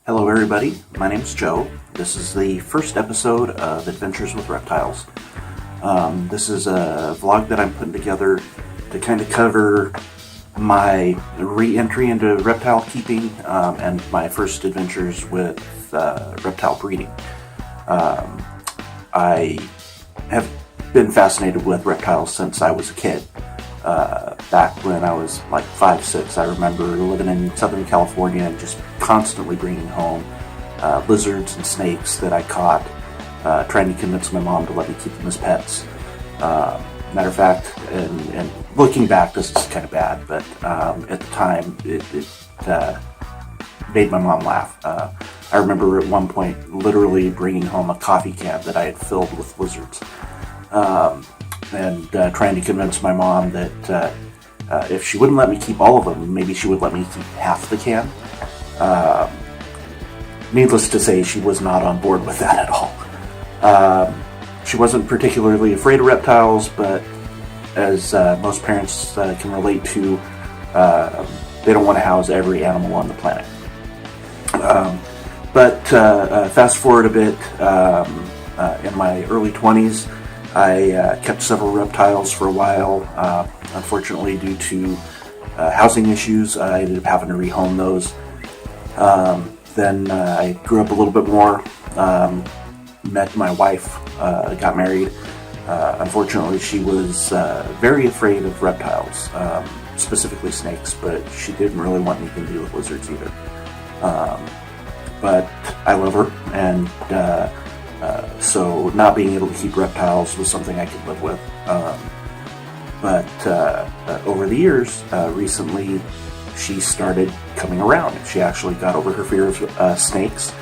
Hello everybody, my name's Joe. This is the first episode of Adventures with Reptiles. This is a vlog that I'm putting together to kind of cover my re-entry into reptile keeping and my first adventures with reptile breeding. I have been fascinated with reptiles since I was a kid. Back when I was like 5, 6, I remember living in Southern California and just constantly bringing home lizards and snakes that I caught, trying to convince my mom to let me keep them as pets. Matter of fact, and looking back, this is kind of bad, but at the time, it made my mom laugh. I remember at one point literally bringing home a coffee can that I had filled with lizards. And trying to convince my mom that if she wouldn't let me keep all of them, maybe she would let me keep half the can. Needless to say, she was not on board with that at all. She wasn't particularly afraid of reptiles, but as most parents can relate to, they don't want to house every animal on the planet. But fast forward a bit, in my early 20s, I kept several reptiles for a while. Unfortunately, due to housing issues, I ended up having to rehome those. Then I grew up a little bit more, met my wife, got married. Unfortunately, she was very afraid of reptiles, specifically snakes, but she didn't really want anything to do with lizards either. But I love her, and so not being able to keep reptiles was something I could live with. But over the years, recently, she started coming around. She actually got over her fear of snakes.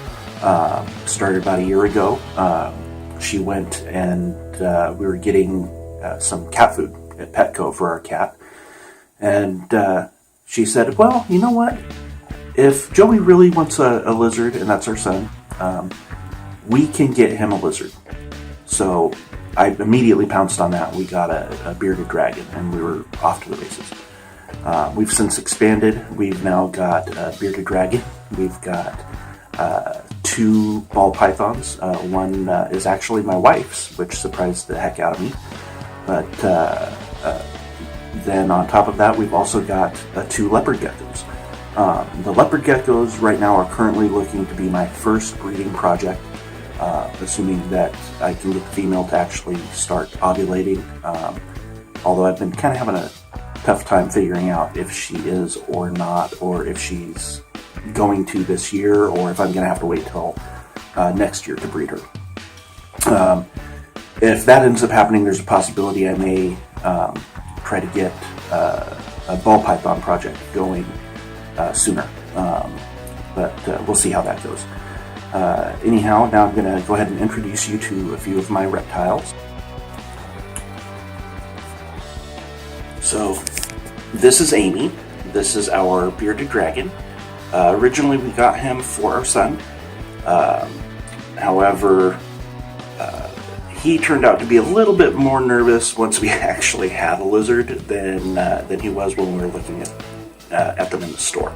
Started about a year ago. She went and we were getting some cat food at Petco for our cat. And she said, well, you know what? If Joey really wants a lizard, and that's our son, we can get him a lizard. So I immediately pounced on that. We got a bearded dragon, and we were off to the races. We've since expanded. We've now got a bearded dragon. We've got 2 ball pythons. One is actually my wife's, which surprised the heck out of me. But then on top of that, we've also got 2 leopard geckos. The leopard geckos right now are currently looking to be my first breeding project. Assuming that I can get the female to actually start ovulating. Although I've been kind of having a tough time figuring out if she is or not, or if she's going to this year, or if I'm going to have to wait till next year to breed her. If that ends up happening, there's a possibility I may try to get a ball python project going sooner. But we'll see how that goes. Anyhow, now I'm going to go ahead and introduce you to a few of my reptiles. So, this is Amy. This is our bearded dragon. Originally, we got him for our son. However, he turned out to be a little bit more nervous once we actually had a lizard than he was when we were looking at them in the store.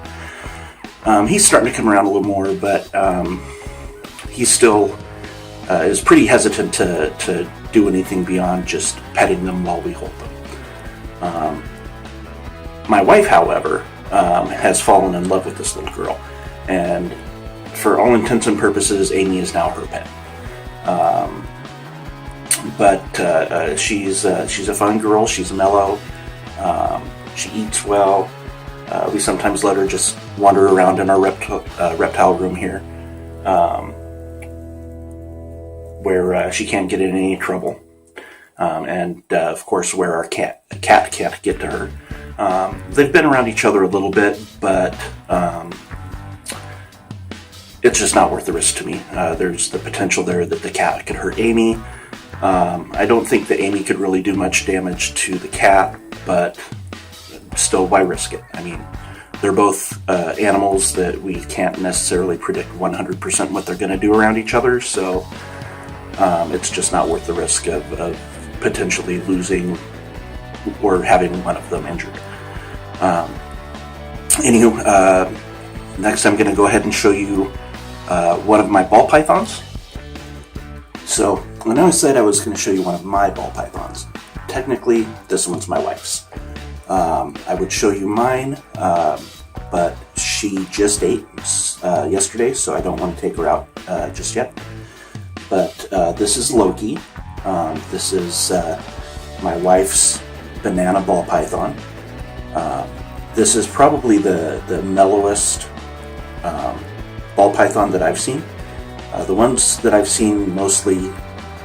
He's starting to come around a little more, but he still is pretty hesitant to do anything beyond just petting them while we hold them. My wife, however, has fallen in love with this little girl, and for all intents and purposes, Amy is now her pet. But she's a fun girl. She's mellow. She eats well. We sometimes let her just wander around in our reptile room here, where she can't get in any trouble, and of course where our cat can't get to her. They've been around each other a little bit, but it's just not worth the risk to me. There's the potential there that the cat could hurt Amy. I don't think that Amy could really do much damage to the cat, but still, why risk it? I mean, they're both animals that we can't necessarily predict 100% what they're going to do around each other, so it's just not worth the risk of potentially losing or having one of them injured. Anywho, next I'm going to go ahead and show you one of my ball pythons. So I know I said I was going to show you one of my ball pythons. Technically, this one's my wife's. I would show you mine, but she just ate yesterday, so I don't want to take her out just yet. But this is Loki. This is my wife's banana ball python. This is probably the mellowest ball python that I've seen. The ones that I've seen mostly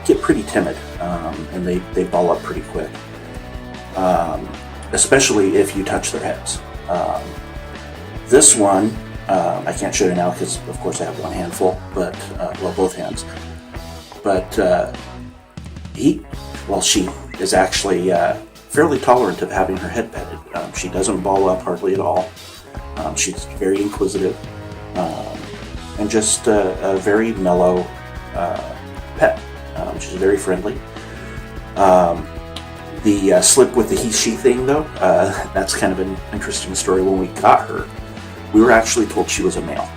get pretty timid, and they ball up pretty quick, especially if you touch their heads. This one, I can't show you now because of course I have one handful, but well, both hands. But she is actually fairly tolerant of having her head petted. She doesn't ball up hardly at all. She's very inquisitive, and just a very mellow pet. She's very friendly. The slip with the he-she thing, though, that's kind of an interesting story. When we got her, we were actually told she was a male.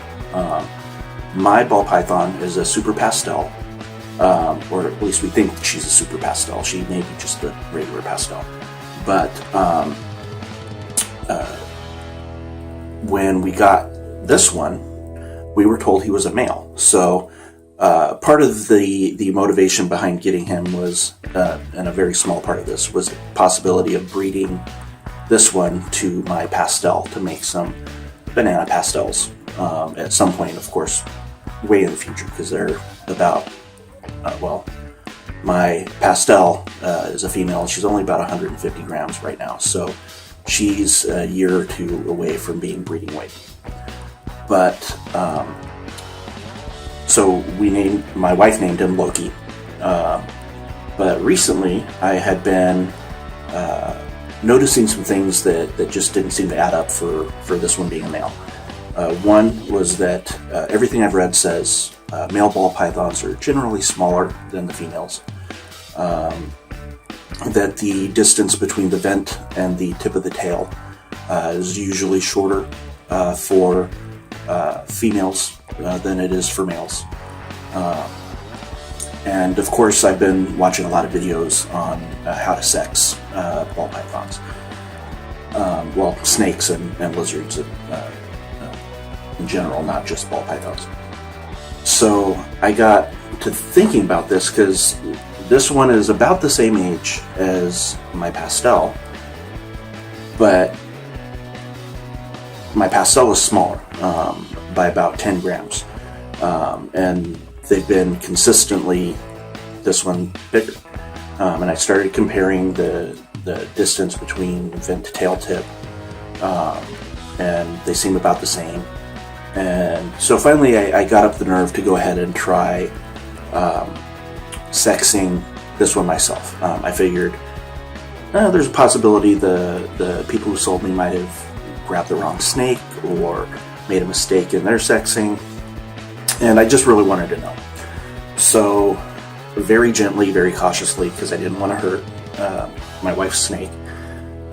My ball python is a super pastel, or at least we think she's a super pastel. She may be just a regular pastel. But when we got this one, we were told he was a male. So part of the motivation behind getting him was, and a very small part of this, was the possibility of breeding this one to my pastel to make some banana pastels at some point, of course, way in the future, because they're about, my pastel is a female. She's only about 150 grams right now, so she's a year or two away from being breeding weight. But so my wife named him Loki. But recently I had been noticing some things that just didn't seem to add up for this one being a male. One was that everything I've read says male ball pythons are generally smaller than the females. That the distance between the vent and the tip of the tail is usually shorter for females than it is for males. And of course I've been watching a lot of videos on how to sex ball pythons. Snakes and lizards in general, not just ball pythons. So I got to thinking about this because this one is about the same age as my pastel, but my pastel is smaller by about 10 grams, and they've been consistently this one bigger. And I started comparing the distance between vent to tail tip, and they seem about the same. And so finally I got up the nerve to go ahead and try sexing this one myself. I figured there's a possibility the people who sold me might have grabbed the wrong snake or made a mistake in their sexing, and I just really wanted to know. So very gently, very cautiously, because I didn't want to hurt my wife's snake,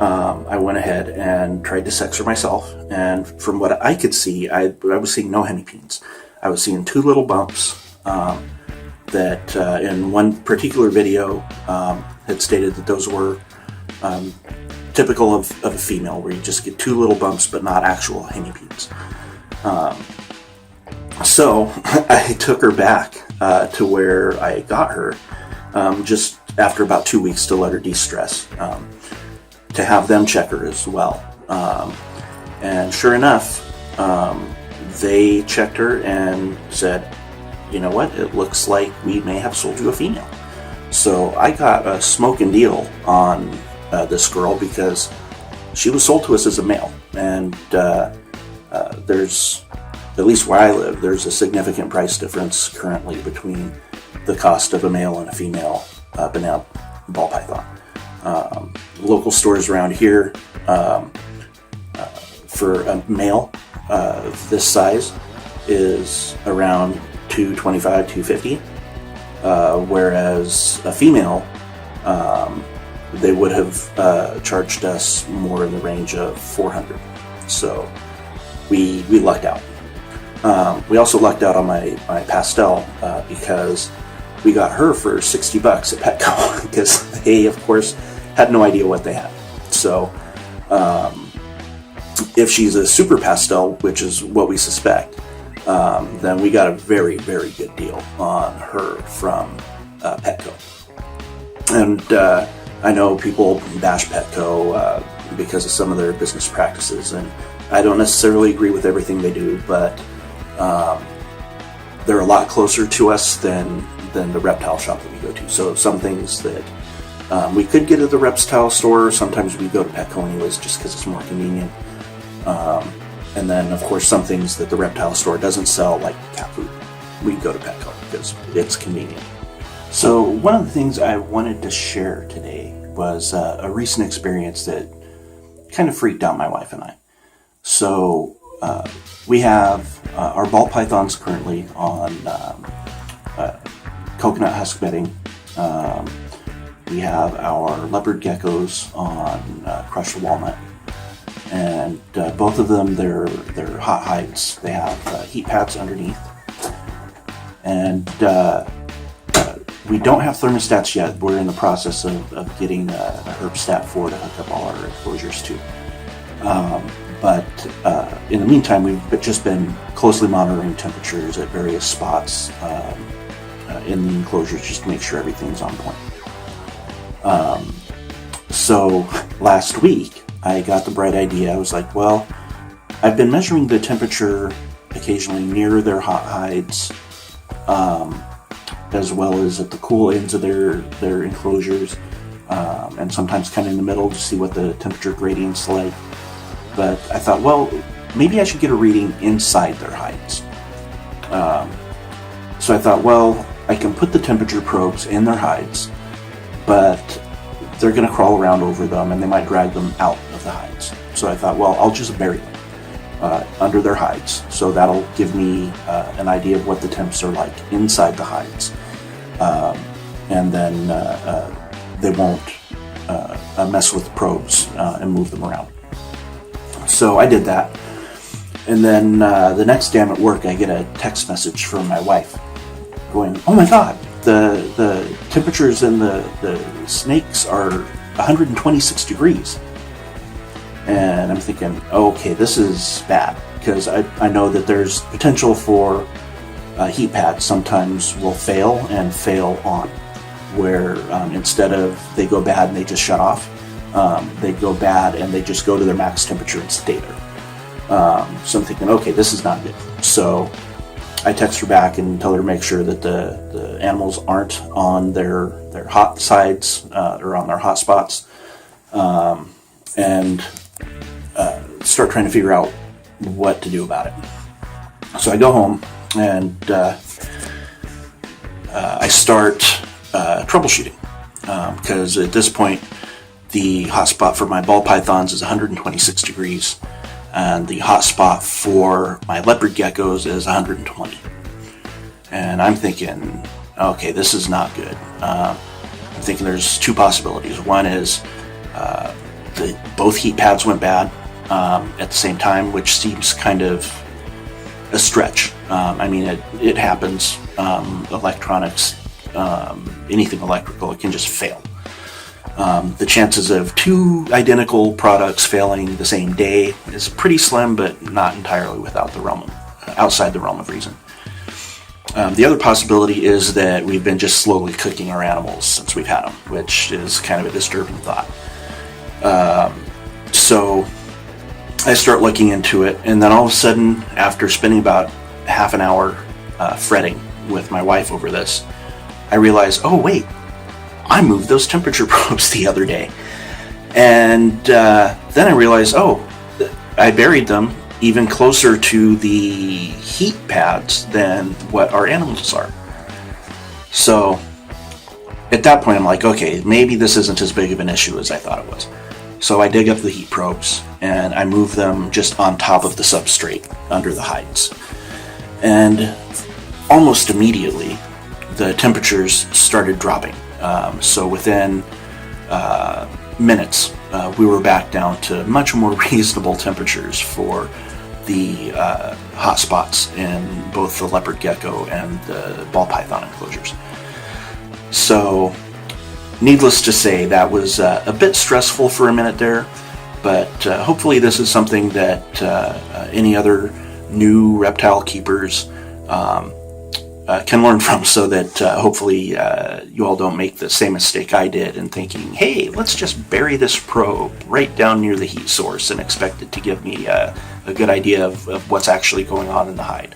I went ahead and tried to sex her myself, and from what I could see, I was seeing no hemipenes. I was seeing two little bumps that in one particular video had stated that those were typical of a female, where you just get two little bumps but not actual hemipenes. So I took her back to where I got her just after about 2 weeks to let her de-stress, to have them check her as well. And sure enough, they checked her and said, you know what, it looks like we may have sold you a female. So I got a smoking deal on this girl because she was sold to us as a male. And there's, at least where I live, there's a significant price difference currently between the cost of a male and a female banana ball python. Local stores around here for a male of this size is around $225, $250, whereas a female, they would have charged us more in the range of $400. So we lucked out. We also lucked out on my pastel because we got her for $60 at Petco because they, of course, had no idea what they had. So if she's a super pastel, which is what we suspect, then we got a very, very good deal on her from Petco. And I know people bash Petco because of some of their business practices, and I don't necessarily agree with everything they do, but they're a lot closer to us than the reptile shop that we go to. So some things that we could get at the reptile store, sometimes we go to Petco anyways just because it's more convenient. And then, of course, some things that the reptile store doesn't sell, like cat food, we go to Petco because it's convenient. So one of the things I wanted to share today was a recent experience that kind of freaked out my wife and I. So we have our ball pythons currently on coconut husk bedding. We have our leopard geckos on crushed walnut. And both of them, they're hot hides. They have heat pads underneath. And we don't have thermostats yet. We're in the process of getting a Herbstat 4 to hook up all our enclosures to. But in the meantime, we've just been closely monitoring temperatures at various spots in the enclosures just to make sure everything's on point. So last week, I got the bright idea. I was like, well, I've been measuring the temperature occasionally near their hot hides, as well as at the cool ends of their enclosures, and sometimes kind of in the middle to see what the temperature gradient's like. But I thought, well, maybe I should get a reading inside their hides. So I thought, well, I can put the temperature probes in their hides, but they're going to crawl around over them and they might drag them out of the hides. So I thought, well, I'll just bury them under their hides. So that'll give me an idea of what the temps are like inside the hides. And then they won't mess with the probes and move them around. So I did that. And then the next day I'm at work, I get a text message from my wife going, oh my God, the temperatures in the snakes are 126 degrees. And I'm thinking, okay, this is bad, because I know that there's potential for heat pads sometimes will fail and fail on, where instead of they go bad and they just shut off, they go bad and they just go to their max temperature and stay there. So I'm thinking, okay, this is not good. So I text her back and tell her to make sure that the animals aren't on their hot sides or on their hot spots, and start trying to figure out what to do about it. So I go home and I start troubleshooting, because at this point the hot spot for my ball pythons is 126 degrees. And the hot spot for my leopard geckos is 120. And I'm thinking, okay, this is not good. I'm thinking there's two possibilities. One is both heat pads went bad at the same time, which seems kind of a stretch. I mean, it happens. Electronics, anything electrical, it can just fail. The chances of two identical products failing the same day is pretty slim, but not entirely outside the realm of reason. The other possibility is that we've been just slowly cooking our animals since we've had them, which is kind of a disturbing thought. So I start looking into it, and then all of a sudden, after spending about half an hour fretting with my wife over this, I realize, oh wait, I moved those temperature probes the other day. And then I realized, I buried them even closer to the heat pads than what our animals are. So at that point I'm like, okay, maybe this isn't as big of an issue as I thought it was. So I dig up the heat probes and I move them just on top of the substrate under the hides. And almost immediately the temperatures started dropping. So within minutes, we were back down to much more reasonable temperatures for the hot spots in both the leopard gecko and the ball python enclosures. So, needless to say, that was a bit stressful for a minute there, but hopefully this is something that any other new reptile keepers can learn from, so that hopefully you all don't make the same mistake I did in thinking, hey, let's just bury this probe right down near the heat source and expect it to give me a good idea of what's actually going on in the hide.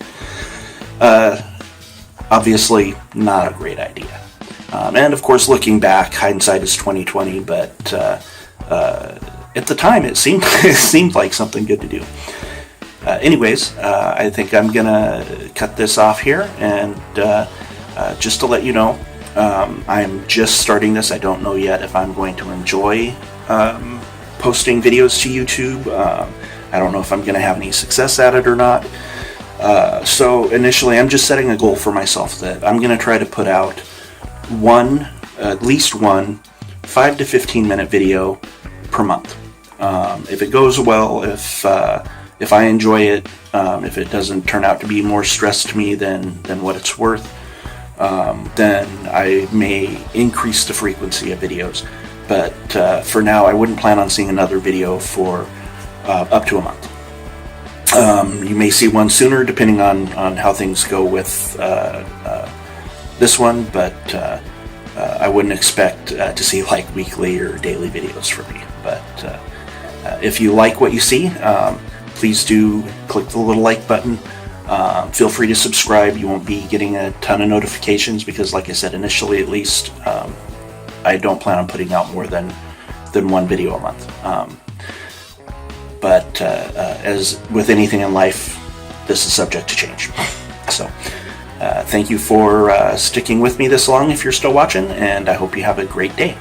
Obviously, not a great idea. And of course, looking back, hindsight is 20/20, but at the time it seemed like something good to do. Anyways, I think I'm gonna cut this off here, and just to let you know, I'm just starting this. I don't know yet if I'm going to enjoy posting videos to YouTube. I don't know if I'm gonna have any success at it or not. So initially, I'm just setting a goal for myself that I'm gonna try to put out at least one 5 to 15 minute video per month. If it goes well, if I enjoy it, if it doesn't turn out to be more stress to me than what it's worth, then I may increase the frequency of videos. But for now, I wouldn't plan on seeing another video for up to a month. You may see one sooner, depending on how things go with this one, but I wouldn't expect to see like weekly or daily videos from me. But if you like what you see, please do click the little like button. Feel free to subscribe. You won't be getting a ton of notifications because, like I said, initially at least, I don't plan on putting out more than one video a month. But as with anything in life, this is subject to change. So thank you for sticking with me this long if you're still watching, and I hope you have a great day.